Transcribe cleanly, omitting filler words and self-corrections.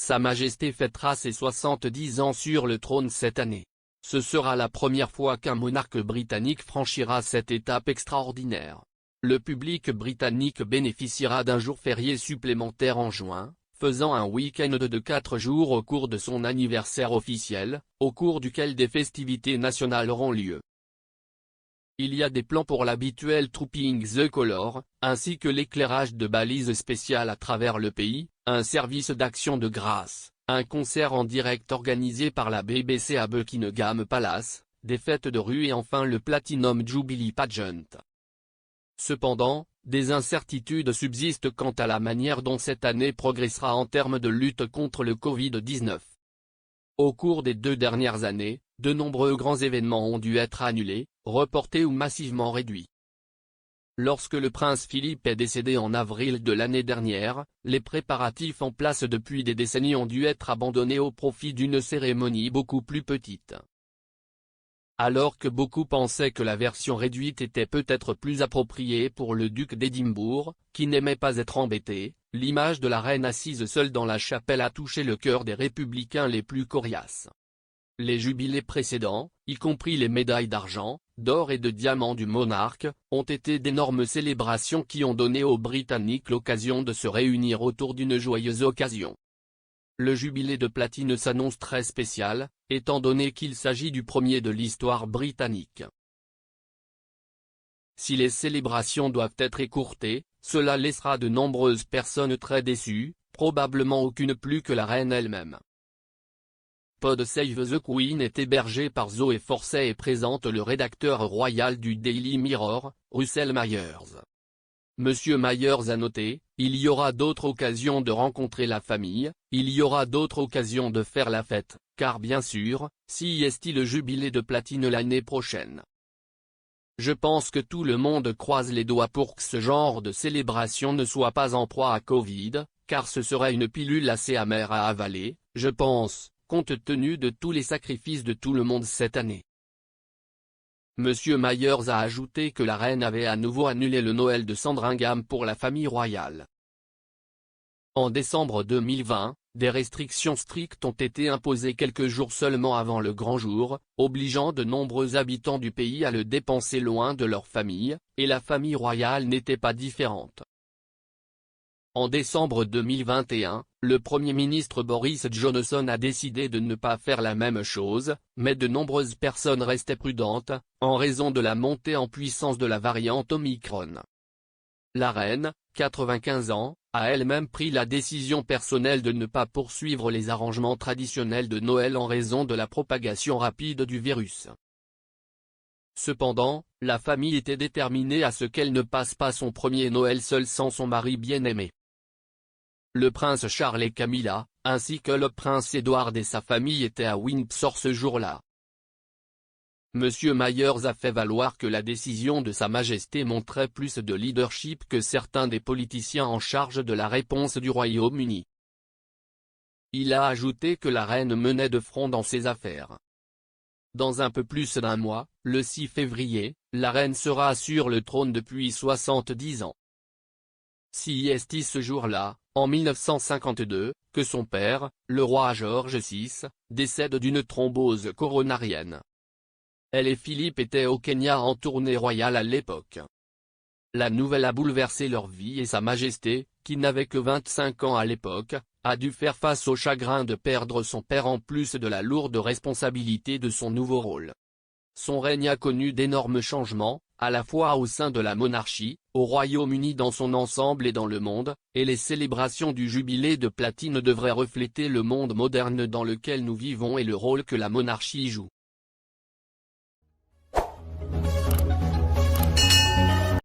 Sa Majesté fêtera ses 70 ans sur le trône cette année. Ce sera la première fois qu'un monarque britannique franchira cette étape extraordinaire. Le public britannique bénéficiera d'un jour férié supplémentaire en juin, faisant un week-end de 4 jours au cours de son anniversaire officiel, au cours duquel des festivités nationales auront lieu. Il y a des plans pour l'habituel Trooping the Colour, ainsi que l'éclairage de balises spéciales à travers le pays, un service d'action de grâce, un concert en direct organisé par la BBC à Buckingham Palace, des fêtes de rue et enfin le Platinum Jubilee Pageant. Cependant, des incertitudes subsistent quant à la manière dont cette année progressera en termes de lutte contre le Covid-19. Au cours des 2 dernières années, de nombreux grands événements ont dû être annulés, reportés ou massivement réduits. Lorsque le prince Philippe est décédé en avril de l'année dernière, les préparatifs en place depuis des décennies ont dû être abandonnés au profit d'une cérémonie beaucoup plus petite. Alors que beaucoup pensaient que la version réduite était peut-être plus appropriée pour le duc d'Édimbourg, qui n'aimait pas être embêté, l'image de la reine assise seule dans la chapelle a touché le cœur des républicains les plus coriaces. Les jubilés précédents, y compris les médailles d'argent, d'or et de diamant du monarque, ont été d'énormes célébrations qui ont donné aux Britanniques l'occasion de se réunir autour d'une joyeuse occasion. Le jubilé de platine s'annonce très spécial, étant donné qu'il s'agit du premier de l'histoire britannique. Si les célébrations doivent être écourtées, cela laissera de nombreuses personnes très déçues, probablement aucune plus que la reine elle-même. Pod Save the Queen est hébergé par Zoé Forcey et présente le rédacteur royal du Daily Mirror, Russell Myers. Monsieur Myers a noté, il y aura d'autres occasions de rencontrer la famille, il y aura d'autres occasions de faire la fête, car bien sûr, si est le jubilé de platine l'année prochaine. Je pense que tout le monde croise les doigts pour que ce genre de célébration ne soit pas en proie à Covid, car ce serait une pilule assez amère à avaler, je pense, compte tenu de tous les sacrifices de tout le monde cette année. Monsieur Myers a ajouté que la reine avait à nouveau annulé le Noël de Sandringham pour la famille royale. En décembre 2020, des restrictions strictes ont été imposées quelques jours seulement avant le grand jour, obligeant de nombreux habitants du pays à le dépenser loin de leur famille, et la famille royale n'était pas différente. En décembre 2021, le Premier ministre Boris Johnson a décidé de ne pas faire la même chose, mais de nombreuses personnes restaient prudentes, en raison de la montée en puissance de la variante Omicron. La reine, 95 ans, a elle-même pris la décision personnelle de ne pas poursuivre les arrangements traditionnels de Noël en raison de la propagation rapide du virus. Cependant, la famille était déterminée à ce qu'elle ne passe pas son premier Noël seule sans son mari bien-aimé. Le prince Charles et Camilla, ainsi que le prince Édouard et sa famille étaient à Windsor ce jour-là. Monsieur Myers a fait valoir que la décision de Sa Majesté montrait plus de leadership que certains des politiciens en charge de la réponse du Royaume-Uni. Il a ajouté que la reine menait de front dans ses affaires. Dans un peu plus d'un mois, le 6 février, la reine sera sur le trône depuis 70 ans. Si est ce jour-là, en 1952, que son père, le roi George VI, décède d'une thrombose coronarienne. Elle et Philippe étaient au Kenya en tournée royale à l'époque. La nouvelle a bouleversé leur vie et Sa Majesté, qui n'avait que 25 ans à l'époque, a dû faire face au chagrin de perdre son père en plus de la lourde responsabilité de son nouveau rôle. Son règne a connu d'énormes changements, à la fois au sein de la monarchie, au Royaume-Uni dans son ensemble et dans le monde, et les célébrations du jubilé de platine devraient refléter le monde moderne dans lequel nous vivons et le rôle que la monarchie joue.